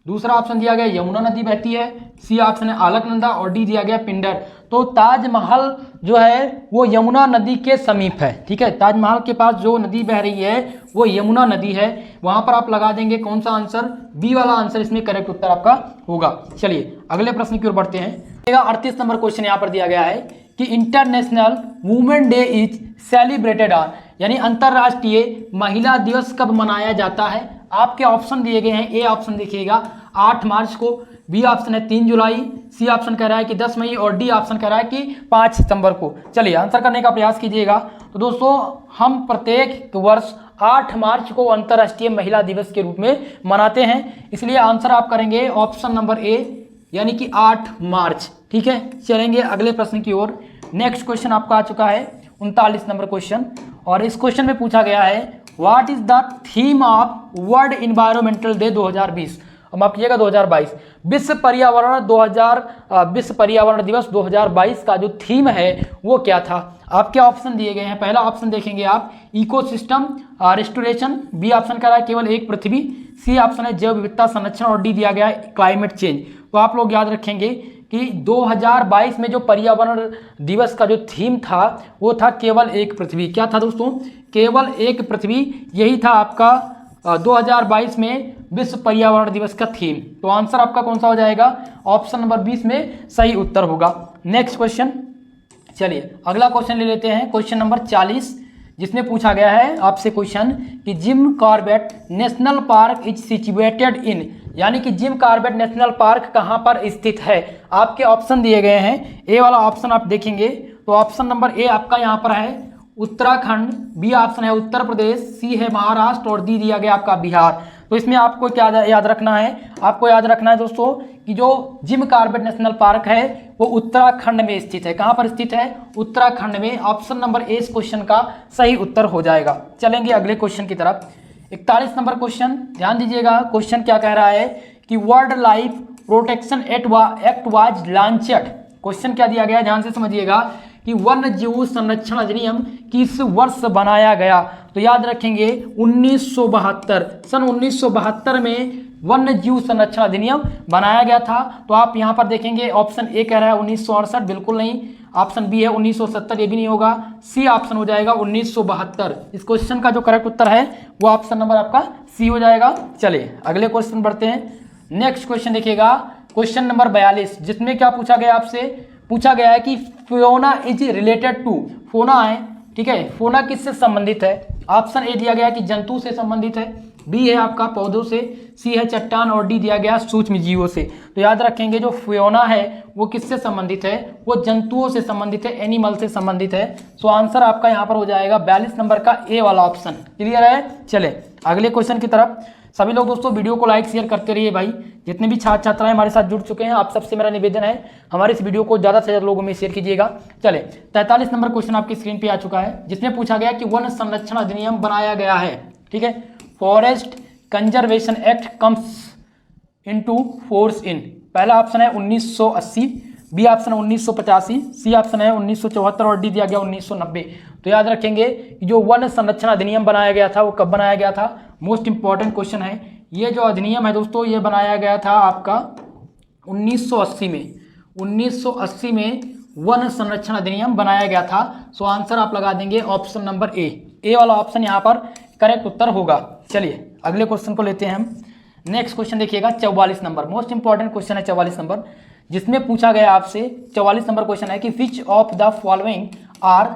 दूसरा ऑप्शन दिया गया यमुना नदी बहती है, सी ऑप्शन है अलकनंदा और डी दिया गया पिंडर। तो ताजमहल जो है वो यमुना नदी के समीप है, ठीक है। ताजमहल के पास जो नदी बह रही है वो यमुना नदी है। वहां पर आप लगा देंगे कौन सा आंसर? बी वाला आंसर इसमें करेक्ट उत्तर आपका होगा। चलिए अगले प्रश्न की ओर बढ़ते हैं। 38 नंबर क्वेश्चन यहाँ पर दिया गया है कि international women day is celebrated on, यानी अंतरराष्ट्रीय महिला दिवस कब मनाया जाता है? आपके ऑप्शन दिए गए हैं। ए ऑप्शन देखिएगा 8 मार्च को, बी ऑप्शन है 3 जुलाई, सी ऑप्शन कह रहा है कि 10 मई और डी ऑप्शन कह रहा है कि 5 सितंबर को। चलिए आंसर करने का प्रयास कीजिएगा। तो दोस्तों हम प्रत्येक वर्ष 8 मार्च को अंतर्राष्ट्रीय महिला दिवस के रूप में मनाते हैं, इसलिए आंसर आप करेंगे ऑप्शन नंबर ए यानी कि 8 मार्च, ठीक है। चलेंगे अगले प्रश्न की ओर। नेक्स्ट क्वेश्चन आपका आ चुका है 39 नंबर क्वेश्चन, और इस क्वेश्चन में पूछा गया है what is the theme of world environmental day 2020। अब आप कीजिएगा 2022 विश्व पर्यावरण दिवस 2022 का जो थीम है वो क्या था? आपके ऑप्शन दिए गए हैं। पहला ऑप्शन देखेंगे आप इकोसिस्टम रेस्टोरेशन, बी ऑप्शन कह रहा है केवल एक पृथ्वी, सी ऑप्शन है जैव विविधता संरक्षण और डी दिया गया है क्लाइमेट चेंज। तो आप लोग याद रखेंगे कि 2022 में जो पर्यावरण दिवस का जो थीम था वो था केवल एक पृथ्वी। क्या था दोस्तों? केवल एक पृथ्वी, यही था आपका 2022 में विश्व पर्यावरण दिवस का थीम। तो आंसर आपका कौन सा हो जाएगा? ऑप्शन नंबर 20 में सही उत्तर होगा। नेक्स्ट क्वेश्चन, चलिए अगला क्वेश्चन ले लेते हैं। क्वेश्चन नंबर 40, जिसमें पूछा गया है आपसे क्वेश्चन कि Jim Corbett national park is situated in, यानी कि जिम कॉर्बेट नेशनल पार्क कहाँ पर स्थित है? आपके ऑप्शन दिए गए हैं। ए वाला ऑप्शन आप देखेंगे तो ऑप्शन नंबर ए आपका यहाँ पर है उत्तराखंड, बी ऑप्शन है उत्तर प्रदेश, सी है महाराष्ट्र और डी दिया गया आपका बिहार। तो इसमें आपको क्या याद रखना है? आपको याद रखना है दोस्तों कि जो जिम कॉर्बेट नेशनल पार्क है वो उत्तराखंड में स्थित है। कहाँ पर स्थित है? उत्तराखंड में। ऑप्शन नंबर ए इस क्वेश्चन का सही उत्तर हो जाएगा। चलेंगे अगले क्वेश्चन की तरफ। 41 नंबर क्वेश्चन, ध्यान दीजिएगा। क्वेश्चन क्या कह रहा है कि wild life protection act was launched. Question क्या दिया गया है? ध्यान से समझिएगा कि वन्य जीव संरक्षण अधिनियम किस वर्ष बनाया गया? तो याद रखेंगे 1972, सन 1972 में वन्य जीव संरक्षण अधिनियम बनाया गया था। तो आप यहाँ पर देखेंगे ऑप्शन ए कह रहा है 1968, बिल्कुल नहीं। ऑप्शन बी है 1970, ये भी नहीं होगा। सी ऑप्शन हो जाएगा 1972। इस क्वेश्चन का जो करेक्ट उत्तर है वो ऑप्शन नंबर आपका सी हो जाएगा। चलिए अगले क्वेश्चन बढ़ते हैं। नेक्स्ट क्वेश्चन देखिएगा, क्वेश्चन नंबर 42, जिसमें क्या पूछा गया आपसे? पूछा गया है कि फोना इज रिलेटेड टू, फोना है, ठीक है, फोना किससे संबंधित है? ऑप्शन ए दिया गया कि जंतु से संबंधित है, बी है आपका पौधों से, सी है चट्टान और डी दिया गया सूक्ष्म जीवों से। तो याद रखेंगे जो फ्योना है वो किससे संबंधित है? वो जंतुओं से संबंधित है, एनिमल से संबंधित है। सो आंसर आपका यहाँ पर हो जाएगा 42 नंबर का ए वाला ऑप्शन। क्लियर है? चले अगले क्वेश्चन की तरफ। सभी लोग दोस्तों वीडियो को लाइक शेयर करते रहिए भाई। जितने भी छात्र छात्राएं हमारे साथ जुड़ चुके हैं, आप सबसे मेरा निवेदन है हमारे इस वीडियो को ज़्यादा से ज़्यादा लोगों में शेयर कीजिएगा। चले 43 नंबर क्वेश्चन आपकी स्क्रीन पे आ चुका है, जिसमें पूछा गया कि वन संरक्षण अधिनियम बनाया गया है, ठीक है। Forest conservation act comes into force in. पहला ऑप्शन है 1980, बी ऑप्शन है 1985, सी ऑप्शन है 1974 और डी दिया गया 1990। तो याद रखेंगे कि जो वन संरक्षण अधिनियम बनाया गया था वो कब बनाया गया था? मोस्ट इंपॉर्टेंट क्वेश्चन है। ये जो अधिनियम है दोस्तों ये बनाया गया था आपका 1980 में। 1980 में वन संरक्षण अधिनियम बनाया गया था। सो आंसर आप लगा देंगे ऑप्शन नंबर ए वाला ऑप्शन यहाँ पर करेक्ट उत्तर होगा। चलिए अगले क्वेश्चन को लेते हैं हम। नेक्स्ट क्वेश्चन देखिएगा 44 नंबर, मोस्ट इंपॉर्टेंट क्वेश्चन है 44 नंबर, जिसमें पूछा गया आपसे 44 नंबर क्वेश्चन है कि which of the following are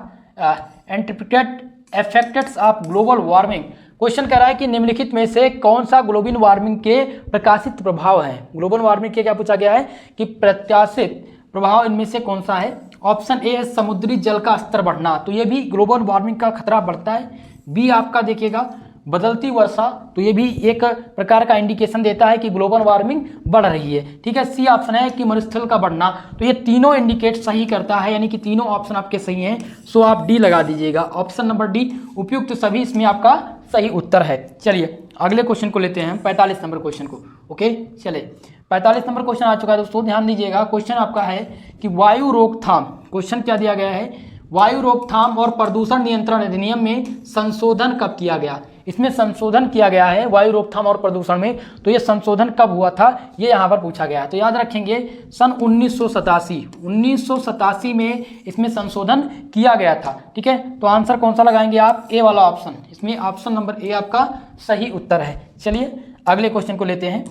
interpreted effects of global warming. Question कह रहा है कि निम्नलिखित में से कौन सा ग्लोबल वार्मिंग के प्रकाशित प्रभाव है। ग्लोबल वार्मिंग के क्या पूछा गया है कि प्रत्याशित प्रभाव इनमें से कौन सा है। ऑप्शन ए है समुद्री जल का स्तर बढ़ना, तो ये भी ग्लोबल वार्मिंग का खतरा बढ़ता है। बी आपका देखिएगा बदलती वर्षा, तो ये भी एक प्रकार का इंडिकेशन देता है कि ग्लोबल वार्मिंग बढ़ रही है। ठीक है। सी ऑप्शन है कि मरुस्थल का बढ़ना, तो ये तीनों इंडिकेट सही करता है, यानी कि तीनों ऑप्शन आपके सही हैं। सो आप डी लगा दीजिएगा, ऑप्शन नंबर डी उपयुक्त सभी इसमें आपका सही उत्तर है। चलिए अगले क्वेश्चन को लेते हैं, 45 नंबर क्वेश्चन को। ओके चलिए 45 नंबर क्वेश्चन आ चुका है दोस्तों, ध्यान दीजिएगा। क्वेश्चन आपका है कि वायु रोकथाम, क्वेश्चन क्या दिया गया है, वायु रोकथाम और प्रदूषण नियंत्रण अधिनियम में संशोधन कब किया गया। इसमें संशोधन किया गया है वायु रोकथाम और प्रदूषण में, तो ये संशोधन कब हुआ था ये यहाँ पर पूछा गया है। तो याद रखेंगे सन 1987 में इसमें संशोधन किया गया था। ठीक है। तो आंसर कौन सा लगाएंगे आप, ए वाला ऑप्शन, इसमें ऑप्शन नंबर ए आपका सही उत्तर है। चलिए अगले क्वेश्चन को लेते हैं।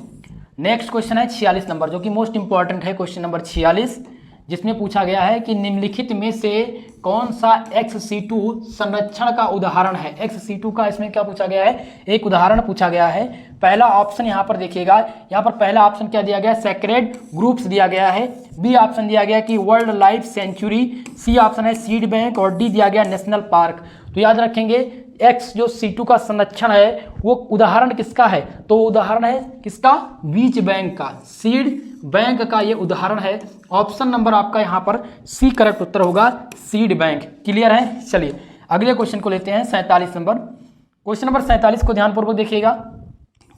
नेक्स्ट क्वेश्चन है 46 नंबर, जो कि मोस्ट इंपॉर्टेंट है, क्वेश्चन नंबर 46, जिसमें पूछा गया है कि निम्नलिखित में से कौन सा XC2 संरक्षण का उदाहरण है। XC2 का इसमें क्या पूछा गया है, एक उदाहरण पूछा गया है। पहला ऑप्शन यहाँ पर देखिएगा, यहाँ पर पहला ऑप्शन क्या दिया गया है, सेक्रेड ग्रुप्स दिया गया है। बी ऑप्शन दिया गया कि wild life sanctuary. C option है सीड बैंक, और डी दिया गया नेशनल पार्क। तो याद रखेंगे एक्स जो C2 का संरक्षण है वो उदाहरण किसका है, तो उदाहरण है किसका, बीज बैंक का, सीड बैंक का ये उदाहरण है। ऑप्शन नंबर आपका यहाँ पर सी करेक्ट उत्तर होगा, सीड बैंक। क्लियर है। चलिए अगले क्वेश्चन को लेते हैं 47 नंबर। क्वेश्चन नंबर 47 को ध्यानपूर्वक देखिएगा।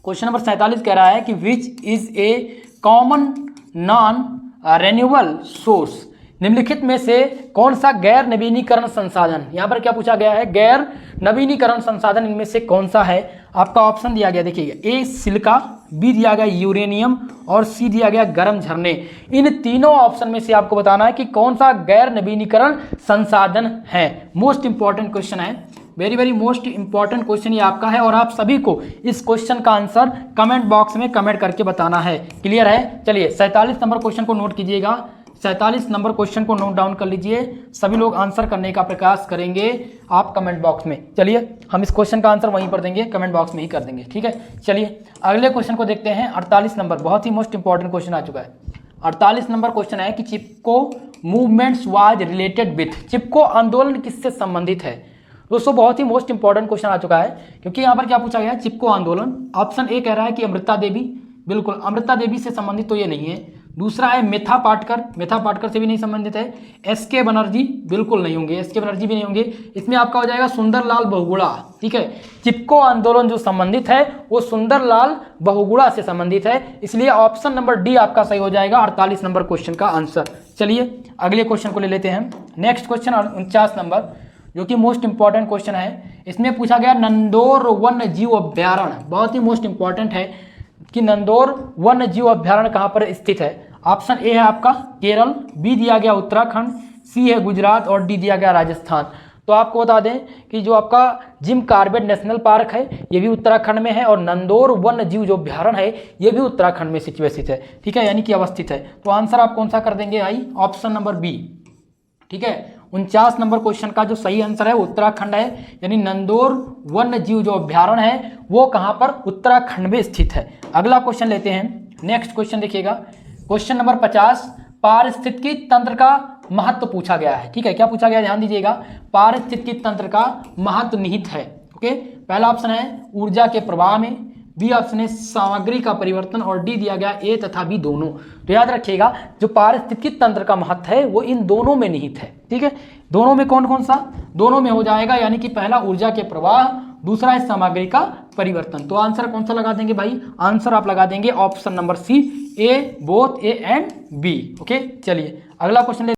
क्वेश्चन नंबर 47 कह रहा है कि which is a common noun renewable source. निम्नलिखित में से कौन सा गैर नवीनीकरण संसाधन, यहाँ पर क्या पूछा गया है, गैर नवीनीकरण संसाधन इनमें से कौन सा है। आपका ऑप्शन दिया गया देखिएगा, ए सिलिका, बी दिया गया यूरेनियम, और सी दिया गया गर्म झरने। इन तीनों ऑप्शन में से आपको बताना है कि कौन सा गैर नवीनीकरण संसाधन है। मोस्ट इंपॉर्टेंट क्वेश्चन है, very very most important question ये आपका है, और आप सभी को इस क्वेश्चन का आंसर कमेंट बॉक्स में कमेंट करके बताना है। क्लियर है। चलिए 47 नंबर क्वेश्चन को नोट कीजिएगा, 47 नंबर क्वेश्चन को नोट डाउन कर लीजिए। सभी लोग आंसर करने का प्रयास करेंगे आप कमेंट बॉक्स में। चलिए हम इस क्वेश्चन का आंसर वहीं पर देंगे, कमेंट बॉक्स में ही कर देंगे। ठीक है। चलिए अगले क्वेश्चन को देखते हैं, 48 नंबर, बहुत ही मोस्ट इंपॉर्टेंट क्वेश्चन आ चुका है। 48 नंबर क्वेश्चन है कि चिपको मूवमेंट्स वाज रिलेटेड विथ, चिपको आंदोलन किससे संबंधित है। दोस्तों बहुत ही मोस्ट इंपॉर्टेंट क्वेश्चन आ चुका है, क्योंकि यहाँ पर क्या पूछा गया है, चिपको आंदोलन। ऑप्शन ए कह रहा है कि अमृता देवी, बिल्कुल अमृता देवी से संबंधित तो ये नहीं है। दूसरा है मेथा पाटकर, मेथा पाटकर से भी नहीं संबंधित है। एसके बनर्जी बिल्कुल नहीं होंगे, एसके बनर्जी भी नहीं होंगे। इसमें आपका हो जाएगा सुंदरलाल बहुगुणा। ठीक है। चिपको आंदोलन जो संबंधित है वो सुंदरलाल बहुगुणा से संबंधित है, इसलिए ऑप्शन नंबर डी आपका सही हो जाएगा 48 नंबर क्वेश्चन का आंसर। चलिए अगले क्वेश्चन को ले लेते हैं। नेक्स्ट क्वेश्चन 49 नंबर, जो कि मोस्ट इंपॉर्टेंट क्वेश्चन है। इसमें पूछा गया नंदौर वन्य जीव अभ्यारण्य, बहुत ही मोस्ट इंपॉर्टेंट है कि नंदौर वन्य जीव अभ्यारण्य कहाँ पर स्थित है। ऑप्शन ए है आपका केरल, बी दिया गया उत्तराखंड, सी है गुजरात, और डी दिया गया राजस्थान। तो आपको बता दें कि जो आपका जिम कॉर्बेट नेशनल पार्क है ये भी उत्तराखंड में है, और नंदौर वन्य जीव जो अभ्यारण्य है ये भी उत्तराखंड में सिचुएसित है। ठीक है, यानी कि अवस्थित है। तो आंसर आप कौन सा कर देंगे भाई, ऑप्शन नंबर बी। ठीक है। 49 नंबर क्वेश्चन का जो सही आंसर है उत्तराखंड है, यानी नंदौर वन्य जीव जो अभ्यारण्य है वो कहां पर, उत्तराखंड में स्थित है। अगला क्वेश्चन लेते हैं। नेक्स्ट क्वेश्चन देखिएगा, क्वेश्चन नंबर 50, पारिस्थितिकी तंत्र का महत्व पूछा गया है। ठीक है, क्या पूछा गया, ध्यान दीजिएगा। पारिस्थितिकी तंत्र का महत्व निहित है। ओके, पहला ऑप्शन है ऊर्जा के प्रवाह में, बी ऑप्शन है सामग्री का परिवर्तन, और डी दिया गया ए तथा बी दोनों। तो याद रखिएगा जो पारिस्थितिकी तंत्र का महत्व है वो इन दोनों में निहित है। ठीक है, दोनों में कौन कौन सा, दोनों में हो जाएगा, यानी कि पहला ऊर्जा के प्रवाह, दूसरा है सामग्री का परिवर्तन। तो आंसर कौन सा लगा देंगे भाई, आंसर आप लगा देंगे option number C, a both A and B. Okay, चलिए अगला क्वेश्चन